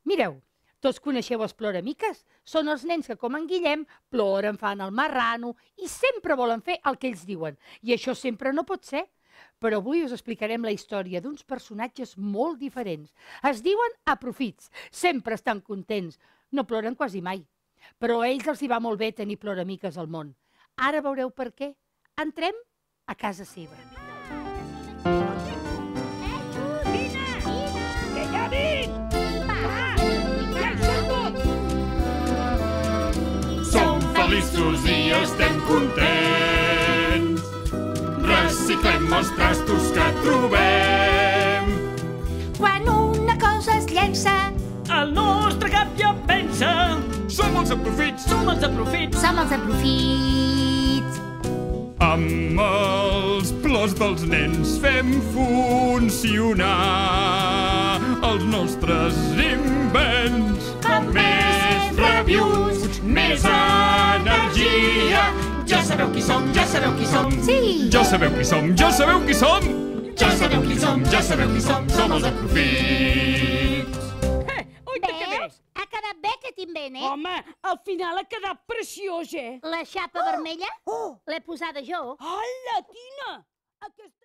Mireu, tots coneixeu els ploramiques? Són els nens que, com en Guillem, ploren, fan el marrano i sempre volen fer el que ells diuen. I això sempre no pot ser. Però avui us explicarem la història d'uns personatges molt diferents. Es diuen aprofits, sempre estan contents, no ploren quasi mai. Però a ells els hi va molt bé tenir ploramiques al món. Ara veureu per què. Entrem a casa seva. Que ja vinc! Ja hi som tots! Som feliços i estem contents. Reciclem els trastos que trobem. Quan una cosa es llença, El nostre cap ja pensa. Som els aprofits. Som els aprofits. som els aprofits. Amb els plors dels nens fem funcionar els nostres invents. Com més reviews, més energia. Ja sabeu qui som, ja sabeu qui som. Sí! Ja sabeu qui som, ja sabeu qui som. Ja sabeu qui som, ja sabeu qui som. Som els aprofits. Oi, que bé! Veus? Ha quedat bé aquest invent, eh? Home, al final ha quedat preciós, eh? La xapa vermella l'he posada jo. Hola, Tina! Aquesta